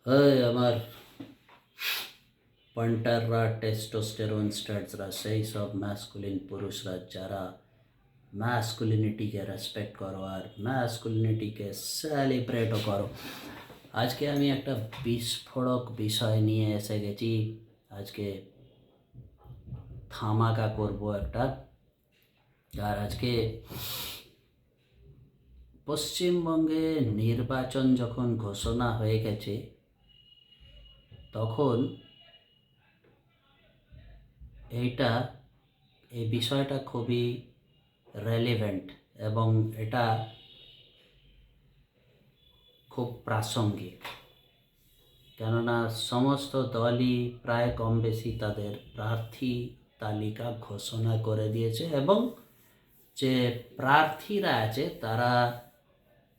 হয় আমার পান্টাররা, টেস্টোস্টেরন স্টাডসরা, সেই সব ম্যাসকুলিন পুরুষরা যারা ম্যাসকুলিনিটিকে রেসপেক্ট করো আর ম্যাসকুলিনিটিকে সেলিব্রেটও করো। আজকে আমি একটা বিস্ফোরক বিষয় নিয়ে এসে গেছি। আজকে ধামাকা করব একটা। আর আজকে পশ্চিমবঙ্গে নির্বাচন যখন ঘোষণা হয়ে গেছে তখন এই বিষয়টা খুবই রেলিভেন্ট এবং এটা খুব প্রাসঙ্গিক, কেননা সমস্ত দলই প্রায় কম বেশি তাদের প্রার্থী তালিকা ঘোষণা করে দিয়েছে এবং যে প্রার্থীরা আছে তারা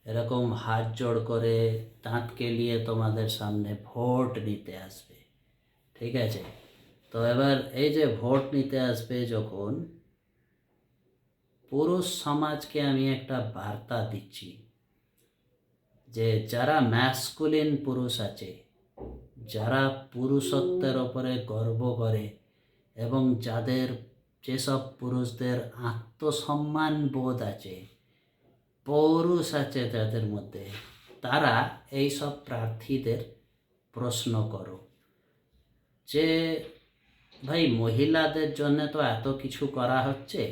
এরকম হাত জোড় করে দাঁত কেলিয়ে তোমাদের সামনে ভোট নিতে আসবে। ঠিক আছে, তো এবার এই যে ভোট নিতে আসবে যখন, পুরুষ সমাজকে আমি একটা বার্তা দিচ্ছি যে যারা ম্যাসকুলিন পুরুষ আছে, যারা পুরুষত্বের ওপরে গর্ব করে এবং যেসব পুরুষদের আত্মসম্মান বোধ আছে, পৌরুষ আছে যাদের মধ্যে, তারা এই সব প্রার্থীদের প্রশ্ন করো যে ভাই, মহিলাদের জন্য তো এত কিছু করা হচ্ছে,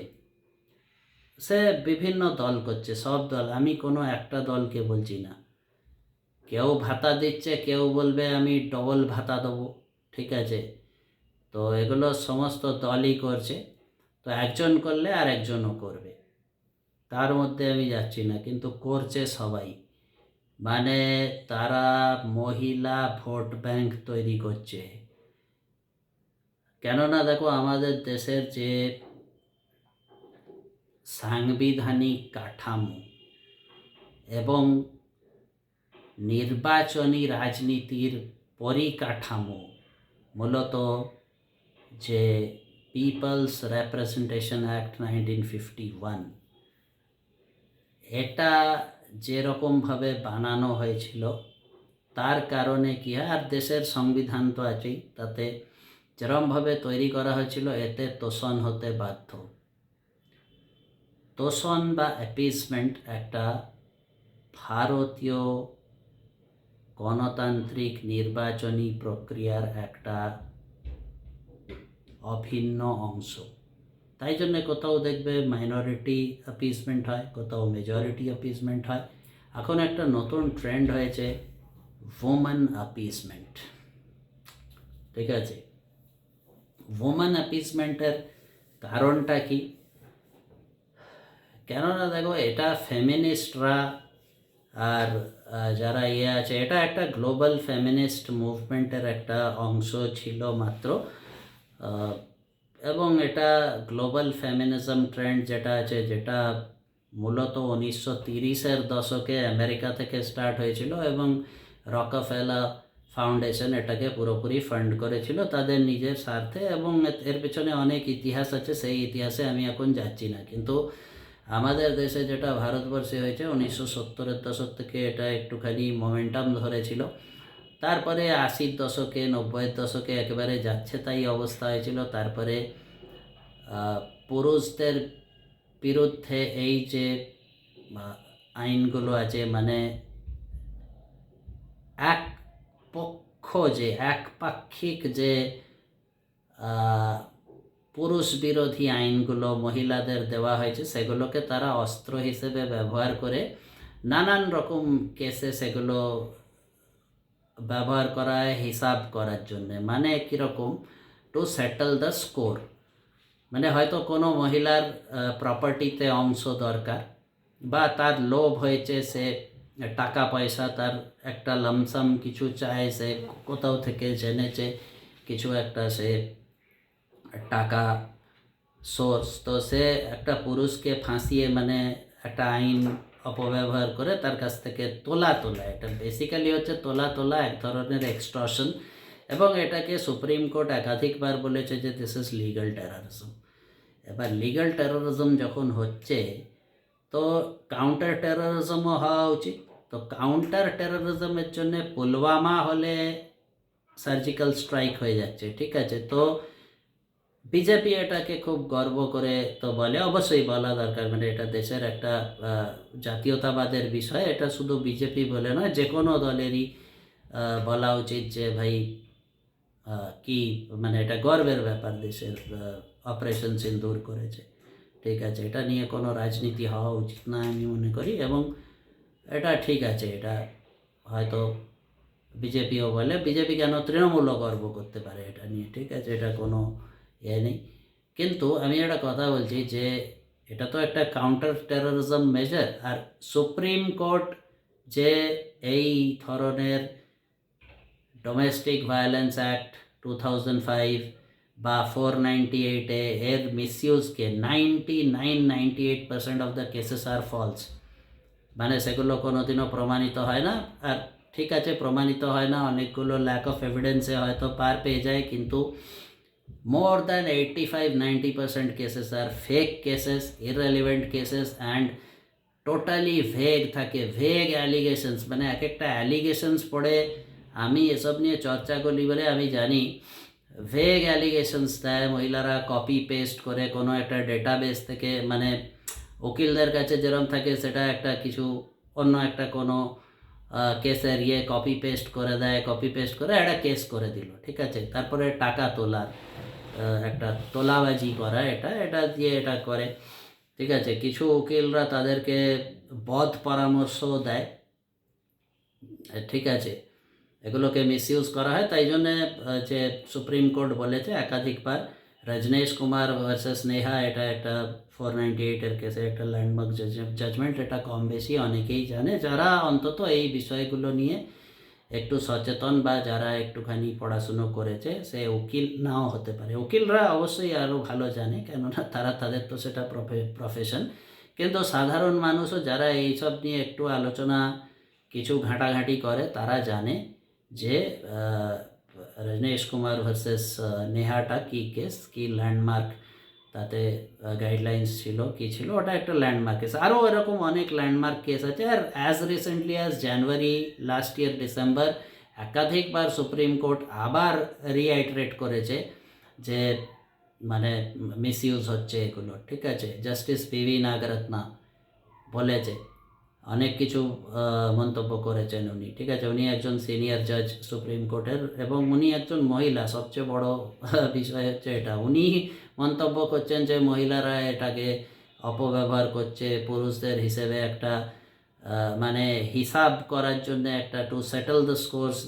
সে বিভিন্ন দল করছে, সব দল, আমি কোনো একটা দলকে বলছি না। কেউ ভাতা দিচ্ছে, কেউ বলবে আমি ডবল ভাতা দেবো। ঠিক আছে, তো এগুলো সমস্ত দলই করছে, তো একজন করলে আর একজনও করবে, তার মধ্যে আমি যাচ্ছি না, কিন্তু করছে সবাই। মানে তারা মহিলা ভোট ব্যাংক তৈরি করছে। কেননা দেখো, আমাদের দেশের যে সাংবিধানিক কাঠামো এবং নির্বাচনী রাজনীতির পরিকাঠামো, মূলত যে পিপলস রিপ্রেজেন্টেশন অ্যাক্ট 1951, এটা যেরকমভাবে বানানো হয়েছিল তার কারণে কি হয়, আর দেশের সংবিধান তো আছেই, তাতে যেরকমভাবে তৈরি করা হয়েছিল এতে তোষণ হতে বাধ্য। তোষণ বা অ্যাপিসমেন্ট একটা ভারতীয় গণতান্ত্রিক নির্বাচনী প্রক্রিয়ার একটা অভিন্ন অংশ। তাই জন্য কোথাও দেখবে মাইনরিটি অ্যাপিসমেন্ট হয়, কোথাও মেজরিটি অ্যাপিসমেন্ট হয়। এখন একটা নতুন ট্রেন্ড হয়েছে ওম্যান অ্যাপিসমেন্ট। ঠিক আছে, ওম্যান অ্যাপিসমেন্টের কারণটা কি? কেননা দেখো, এটা ফেমিনিস্টরা আর যারা আছে, এটা একটা গ্লোবাল ফেমিনিস্ট মুভমেন্টের একটা অংশ ছিল মাত্র, এবং এটা গ্লোবাল ফেমিনিজম ট্রেন্ড যেটা আছে, যেটা মূলত 1930-এর দশকে আমেরিকা থেকে স্টার্ট হয়েছিল এবং রকফেলার ফাউন্ডেশন এটাকে পুরোপুরি ফান্ড করেছিল তাদের নিজের স্বার্থে, এবং এর পেছনে অনেক ইতিহাস আছে, সেই ইতিহাসে আমি এখন যাচ্ছি না। কিন্তু আমাদের দেশে যেটা ভারতবর্ষে হয়েছে, 1970-এর দশক থেকে এটা একটুখানি মোমেন্টাম ধরেছিল, তারপরে 80-র দশকে, 90-এর দশকে একেবারে যাচ্ছে তাই অবস্থা হয়েছিল। তারপরে পুরুষদের বিরুদ্ধে এই যে আইনগুলো আছে, মানে একপাক্ষিক যে পুরুষ বিরোধী আইনগুলো মহিলাদের দেওয়া হয়েছে, সেগুলোকে তারা অস্ত্র হিসেবে ব্যবহার করে নানান রকম কেসে সেগুলো ব্যবহার করা হয় হিসাব করার জন্যে। মানে কীরকম, টু সেটেল দ্য স্কোর। মানে হয়তো কোনো মহিলার প্রপার্টিতে অংশ দরকার, বা তার লোভ হয়েছে, সে টাকা পয়সা, তার একটা লামসাম কিছু চায়, সে কোথাও থেকে জেনেছে কিছু একটা, সে টাকা সোর্স, তো সে একটা পুরুষকে ফাঁসিয়ে, মানে একটা আইন অপব্যবহার করে তার কাছ থেকে তোলা, এটা বেসিক্যালি হচ্ছে তোলা, এক ধরনের এক্সটর্শন, এবং এটাকে সুপ্রিম কোর্ট একাধিকবার বলেছে যে দিস ইজ লিগ্যাল টেররিজম। এবার লিগ্যাল টেররিজম যখন হচ্ছে, তো কাউন্টার টেররিজমও হওয়া উচিত। তো তো কাউন্টার টেরোরিজমের জন্য পুলওয়ামা হলে সার্জিক্যাল স্ট্রাইক হয়ে যাচ্ছে, ঠিক আছে। তো বিজেপি এটাকে খুব গর্ব করে তো বলে, অবশ্যই বলা দরকার, মানে এটা দেশের একটা জাতীয়তাবাদের বিষয়, এটা শুধু বিজেপি বলে নয়, যে কোনো দলেরই বলা উচিত যে ভাই কি মানে এটা গর্বের ব্যাপার দেশের অপারেশন সিন্দুর করেছে, ঠিক আছে। এটা নিয়ে কোনো রাজনীতি হওয়া উচিত না আমি মনে করি, এবং এটা ঠিক আছে, এটা হয়তো বিজেপিও বলে, বিজেপি কেন তৃণমূলও গর্ব করতে পারে এটা নিয়ে, ঠিক আছে, এটা কোনো নেই। কিন্তু আমি একটা কথা বলছি যে এটা তো একটা কাউন্টার টেরোরিজম মেজার, আর সুপ্রিম কোর্ট যে এই ধরনের ডোমেস্টিক ভায়োলেন্স অ্যাক্ট 2005 বা 498 এর মিসইউজকে 99-98% of the cases are false, মানে সেগুলো কোনোদিনও প্রমাণিত হয় না। আর ঠিক আছে, প্রমাণিত হয় না, অনেকগুলো ল্যাক অফ এভিডেন্সে হয়তো পার পেয়ে যায়, কিন্তু more than 85-90% cases are fake cases, irrelevant cases and totally vague থাকে, vague allegations, মানে এক একটা অ্যালিগেশনস পড়ে, আমি এসব নিয়ে চর্চা করি বলে আমি জানি, ভেগ অ্যালিগেশনস দেয় মহিলারা, কপি পেস্ট করে কোনো একটা ডেটাবেস থেকে, মানে উকিলদের কাছে যেরকম থাকে সেটা একটা কিছু অন্য একটা কোনো কেসের কপি পেস্ট করে দেয়, কপি পেস্ট করে একটা কেস করে দিল, ঠিক আছে। তারপরে টাকা তোলার একটা তোলাবাজি করা, এটা দিয়ে এটা করে, ঠিক আছে। কিছু উকিলরা তাদেরকে বদ পরামর্শ দেয়, ঠিক আছে, এগুলোকে মিসইউজ করা হয়। তাই জন্যে যে সুপ্রিম কোর্ট বলেছে একাধিকবার, রজনীশ কুমার ভার্সেস নেহা, এটা একটা 498-এর কেসে একটা ল্যান্ডমার্ক জাজমেন্ট, এটা কম বেশি অনেকেই জানে, যারা অন্তত এই বিষয়গুলো নিয়ে একটু সচেতন বা যারা একটুখানি পড়াশুনো করেছে, সে উকিল নাও হতে পারে, উকিলরা অবশ্যই আরও ভালো জানে, কেননা তাদের তো সেটা প্রফেশন, কিন্তু সাধারণ মানুষও যারা এইসব নিয়ে একটু আলোচনা কিছু ঘাঁটাঘাঁটি করে, তারা জানে যে রজনীশ কুমার ভার্সেস নেহাটা কি কেস, কি ল্যান্ডমার্ক তাতে গাইডলাইন্স ছিল, কি ছিল, ওটা একটা ল্যান্ডমার্ক কেস। আরও এরকম অনেক ল্যান্ডমার্ক কেস আছে। আর অ্যাজ রিসেন্টলি অ্যাজ জানুয়ারি লাস্ট ইয়ার ডিসেম্বর একাধিকবার সুপ্রিম কোর্ট আবার রিআইটারেট করেছে যে মানে মিসইউজ হচ্ছে এগুলো, ঠিক আছে। জাস্টিস পিভি নাগরত্না বলেছে, অনেক কিছু মন্তব্য করেছেন উনি, ঠিক আছে। উনি একজন সিনিয়র জাজ সুপ্রিম কোর্টের, এবং উনি একজন মহিলা, সবচেয়ে বড় বিষয় হচ্ছে এটা। উনি মন্তব্য করছেন যে মহিলারা এটাকে অপব্যবহার করছে পুরুষদের হিসেবে, একটা মানে হিসাব করার জন্য, একটা to settle the scores,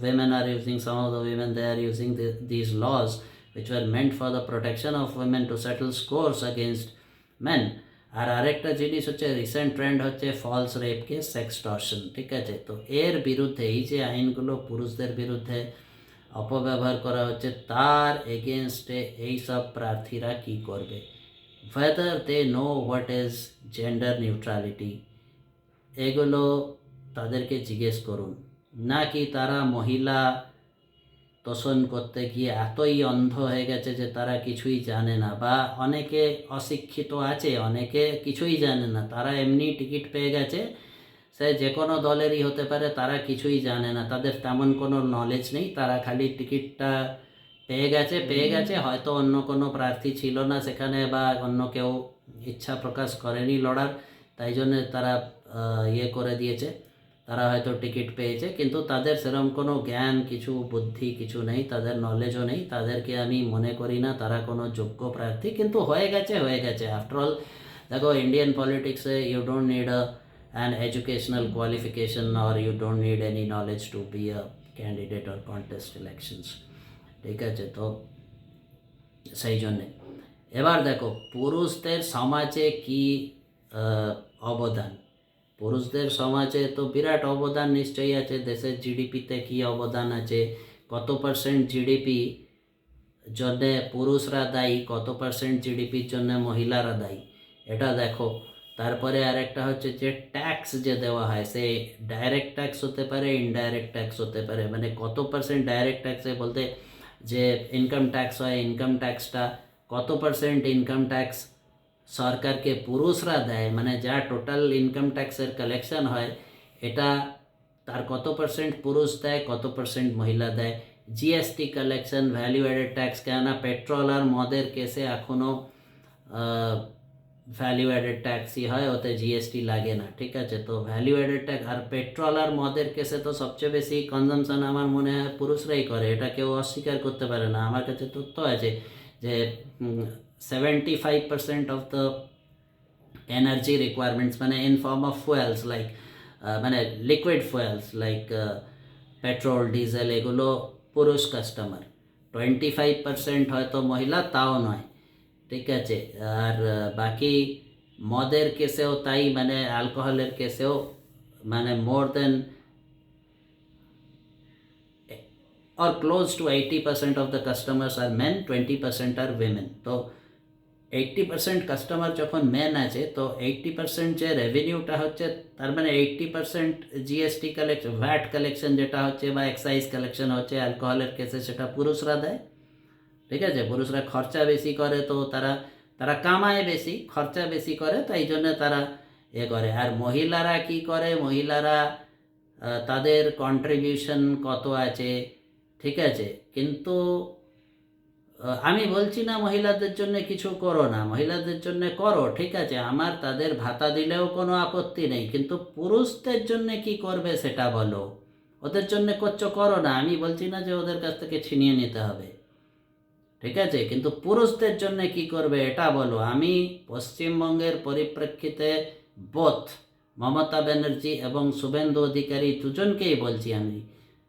women are using, some of the women they are using these laws which were meant for the protection of women to settle scores against men. আর আরেকটা জিনিস হচ্ছে রিসেন্ট ট্রেন্ড হচ্ছে false rape case, সেক্সটর্শন, ঠিক আছে। তো এর বিরুদ্ধে এই যে আইনগুলো পুরুষদের বিরুদ্ধে অপব্যবহার করা হচ্ছে, তার এগেনস্টে এইসব প্রার্থীরা কি করবে, whether they know what is gender neutrality, এগুলো তাদেরকে জিজ্ঞেস করুন, নাকি তারা মহিলা তোষণ করতে গিয়ে এতই অন্ধ হয়ে গেছে যে তারা কিছুই জানে না, বা অনেকে অশিক্ষিত আছে, অনেকে কিছুই জানে না, তারা এমনি টিকিট পেয়ে গেছে, সে যে কোনো দলেরই হতে পারে, তারা কিছুই জানে না, তাদের তেমন কোনো নলেজ নেই, তারা খালি টিকিটটা পেয়ে গেছে, হয়তো অন্য কোনো প্রার্থী ছিল না সেখানে, বা অন্য কেউ ইচ্ছা প্রকাশ করেনি লড়ার, তাই জন্যে তারা করে দিয়েছে, তারা হয়তো টিকিট পেয়েছে, কিন্তু তাদের সেরকম কোনো জ্ঞান, কিছু বুদ্ধি কিছু নেই, তাদের নলেজও নেই, তাদেরকে আমি মনে করি না তারা কোনো যোগ্য প্রার্থী, কিন্তু হয়ে গেছে। আফটারঅল দেখো, ইন্ডিয়ান পলিটিক্সে you don't need an educational qualification or you don't need any knowledge to be a candidate or contest elections, ঠিক আছে। তো সেই জন্যে এবার দেখো পুরুষদের সমাজে কি অবদান, পুরুষদের সমাজে তো বিরাট অবদান নিশ্চয়ই আছে, দেশের জিডিপিতে কি অবদান আছে, কত পার্সেন্ট জিডিপি জন্যে পুরুষরা দায়ী, কত পার্সেন্ট জিডিপির জন্য মহিলারা দায়ী, এটা দেখো। তারপরে আরেকটা হচ্ছে যে ট্যাক্স যে দেওয়া হয়, সে ডাইরেক্ট ট্যাক্স হতে পারে, ইনডাইরেক্ট ট্যাক্স হতে পারে, মানে কত পার্সেন্ট ডাইরেক্ট ট্যাক্সে বলতে যে ইনকাম ট্যাক্স হয়, ইনকাম ট্যাক্সটা কত পার্সেন্ট ইনকাম ট্যাক্স সরকারকে পুরুষরা দেয়, মানে যা টোটাল ইনকাম ট্যাক্সের কালেকশন হয় এটা তার কত পার্সেন্ট পুরুষ দেয়, কত পার্সেন্ট মহিলা দেয়। GST collection, value added tax, কেননা পেট্রোল আর মদের কেসে এখনও ভ্যালু অ্যাডেড ট্যাক্সই হয়, ওতে জিএসটি লাগে না, ঠিক আছে। তো ভ্যালু অ্যাডেড ট্যাক্স, আর পেট্রোল আর মদের কেসে তো সবচেয়ে বেশি কনজামশন আমার মনে হয় পুরুষরাই করে, এটা কেউ অস্বীকার করতে পারে না। আমার কাছে তথ্য আছে যে 75% অফ দ্য এনার্জি রিকোয়ারমেন্টস, মানে in form of fuels like, মানে liquid fuels like petrol, diesel, এগুলো পুরুষ কাস্টমার। 25% হয়তো মহিলা, তাও নয়, ঠিক আছে। আর বাকি মদের কেসেও তাই, মানে অ্যালকোহলের কেসেও মানে মোর দেন or close to 80% of the customers are men, 20% are women. তো 80% কাস্টমার যখন মেন আছে, তো 80% যে রেভিনিউটা হচ্ছে, তার মানে 80% জিএসটি কালেকশন, ভ্যাট কালেকশন যেটা হচ্ছে বা এক্সাইজ কালেকশন হচ্ছে অ্যালকোহলের কেসে, সেটা পুরুষরা দেয়, ঠিক আছে। পুরুষরা খরচা বেশি করে, তো তারা তারা কামায় বেশি, খরচা বেশি করে, তাই জন্য তারা করে। আর মহিলারা কি করে, মহিলারা তাদের কন্ট্রিবিউশন কত আছে, ঠিক আছে। কিন্তু আমি বলছি না মহিলাদের জন্য কিছু করো না, মহিলাদের জন্য করো, ঠিক আছে, আমার তাদের ভাতা দিলেও কোনো আপত্তি নেই, কিন্তু পুরুষদের জন্য কি করবে সেটা বলো। ওদের জন্য করছো, করো না, আমি বলছি না যে ওদের কাছ থেকে ছিনিয়ে নিতে হবে, ঠিক আছে, কিন্তু পুরুষদের জন্য কি করবে এটা বলো। আমি পশ্চিমবঙ্গের পরিপ্রেক্ষিতে বোথ মমতা ব্যানার্জি এবং শুভেন্দু অধিকারী দুজনকেই বলছি, আমি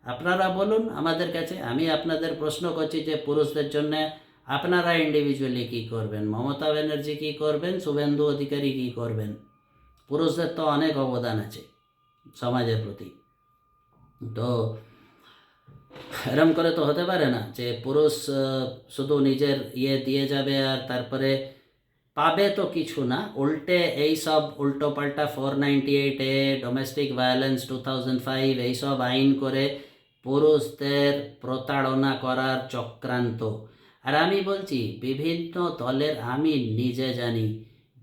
আপনারা বলুন আমাদের কাছে, আমি আপনাদের প্রশ্ন করছি যে পুরুষদের জন্য আপনারা ইন্ডিভিজুয়ালি কী করবেন, মমতা ব্যানার্জি কী করবেন, শুভেন্দু অধিকারী কী করবেন। পুরুষদের তো অনেক অবদান আছে সমাজের প্রতি, তো এরম করে তো হতে পারে না যে পুরুষ শুধু নিজের ইয়ে দিয়ে যাবে আর তারপরে পাবে তো কিছু না, উল্টে এই সব উল্টো পাল্টা 498A, ডোমেস্টিক ভায়োলেন্স 2005, এইসব আইন করে পুরুষদের প্রতারণা করার চক্রান্ত। আর আমি বলছি বিভিন্ন দলের, আমি নিজে জানি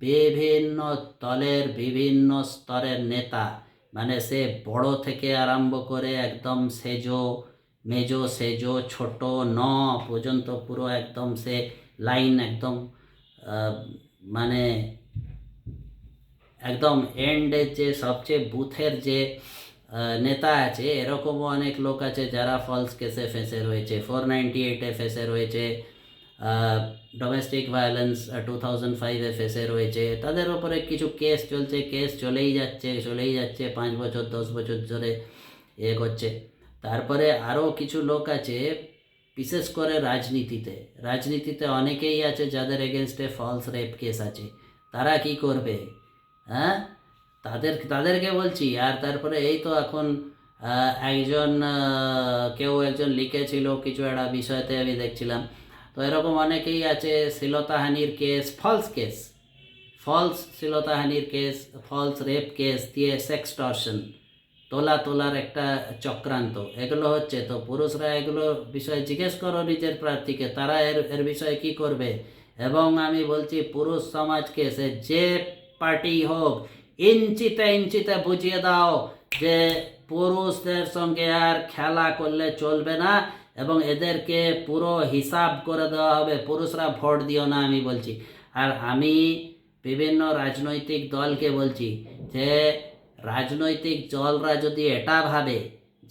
বিভিন্ন দলের বিভিন্ন স্তরের নেতা, মানে সে বড় থেকে আরম্ভ করে একদম মেজো সেজো ছোট ন পর্যন্ত পুরো একদম সে লাইন একদম মানে একদম এন্ডের যে সবচেয়ে বুথের যে নেতা আছে, এরকমও অনেক লোক আছে যারা ফলস কেসে ফেঁসে রয়েছে, 498-এ ফেঁসে রয়েছে, ডোমেস্টিক ভায়োলেন্স 2005-এ ফেঁসে রয়েছে, তাদের ওপরে কিছু কেস চলছে, কেস চলেই যাচ্ছে 5 বছর 10 বছর ধরে করছে। তারপরে আরও কিছু লোক আছে, বিশেষ করে রাজনীতিতে অনেকেই আছে যাদের এগেনস্টে ফলস রেপ কেস আছে, তারা কি করবে, হ্যাঁ, তাদেরকে বলছি। আর তারপরে এই তো এখন কেউ একজন লিখেছিল কিছু একটা বিষয়তে, আমি দেখছিলাম, তো এরকম অনেকেই আছে, শ্লীলতাহানির কেস, ফলস শ্লীলতাহানির কেস, ফলস রেপ কেস দিয়ে সেক্সটর্শন, তোলার একটা চক্রান্ত, এগুলো হচ্ছে। তো পুরুষরা এগুলো বিষয়ে জিজ্ঞেস করো নিজের প্রার্থীকে, তারা এর বিষয়ে কি করবে। এবং আমি বলছি পুরুষ সমাজকে, সে যে পার্টি হোক, ইঞ্চিতে বুঝিয়ে দাও যে পুরুষদের সঙ্গে আর খেলা করলে চলবে না, এবং এদেরকে পুরো হিসাব করে দেওয়া হবে, পুরুষরা ভোট দিও না, আমি বলছি। আর আমি বিভিন্ন রাজনৈতিক দলকে বলছি যে রাজনৈতিক দলরা যদি এটা ভাবে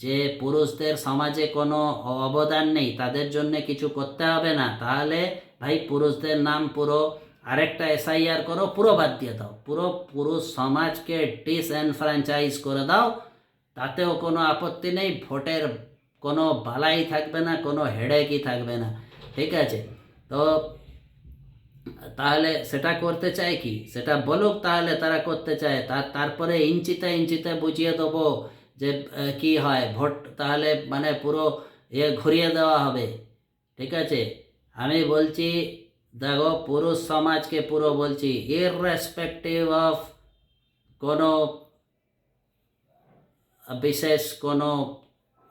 যে পুরুষদের সমাজে কোনো অবদান নেই, তাদের জন্য কিছু করতে হবে না, তাহলে ভাই পুরুষদের নাম পুরো আরেকটা এসআইআর করো, পুরো বাদ দিয়ে দাও, পুরো পুরুষ সমাজকে ডিসএনফ্র্যাঞ্চাইজ করে দাও, তাতেও কোনো আপত্তি নেই, ভোটের কোনো বালাই থাকবে না, কোনো হেডেকই থাকবে না, ঠিক আছে। তো তাহলে সেটা করতে চায় কি, সেটা বলুক, তাহলে তারা করতে চায়, তারপরে ইঞ্চিতে বুঝিয়ে দেবো যে কি হয়, ভোট তাহলে মানে পুরো ঘুরিয়ে দেওয়া হবে, ঠিক আছে। আমি বলছি দেখো, পুরুষ সমাজকে পুরো বলছি, ইররেসপেক্টিভ অফ কোনো বিশেষ কোনো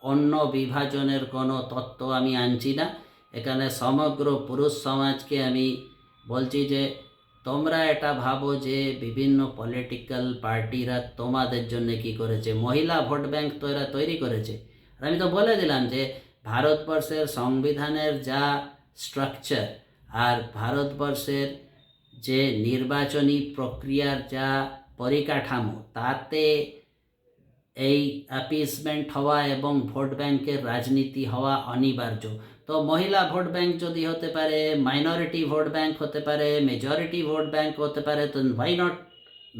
অন্য বিভাজনের কোনো তত্ত্ব আমি আনছি না এখানে, সমগ্র পুরুষ সমাজকে আমি বলছি যে তোমরা এটা ভাবো যে বিভিন্ন পলিটিক্যাল পার্টিরা তোমাদের জন্য কি করেছে, মহিলা ভোট ব্যাংক তো এরা তৈরি করেছে। আর আমি তো বলে দিলাম যে ভারতবর্ষের সংবিধানের যা স্ট্রাকচার আর ভারতবর্ষের যে নির্বাচনী প্রক্রিয়ার যা পরিকাঠামো, তাতে এই অ্যাপিসমেন্ট হওয়া এবং ভোট ব্যাংকের রাজনীতি হওয়া অনিবার্য। তো মহিলা ভোট ব্যাংক যদি হতে পারে, মাইনরিটি ভোট ব্যাংক হতে পারে, মেজরিটি ভোট ব্যাংক হতে পারে, তো why not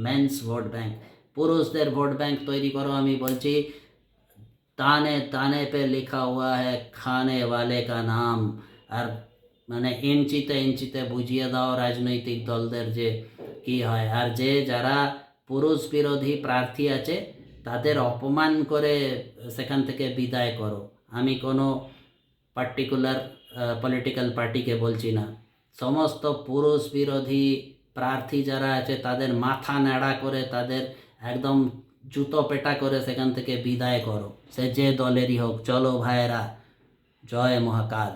men's vote bank, পুরুষদের ভোট ব্যাংক তৈরি করো। আমি বলছি ताने ताने पे लिखा हुआ है खाने वाले का नाम। আর মানে ইঞ্চিতে ইঞ্চিতে বুঝিয়ে দাও রাজনৈতিক দলদের যে কি হয়। আর যে যারা পুরুষ বিরোধী প্রার্থী আছে তাদের অপমান করে সেখান থেকে বিদায় করো। আমি কোনো পার্টিকুলার পলিটিক্যাল পার্টিকে বলছি না, সমস্ত পুরুষ বিরোধী প্রার্থী যারা আছে তাদের মাথা ন্যাড়া করে, তাদের একদম জুতো পেটা করে সেখান থেকে বিদায় করো, সে যে দলেরই হোক। চলো ভাইয়েরা, জয় মহাকাল।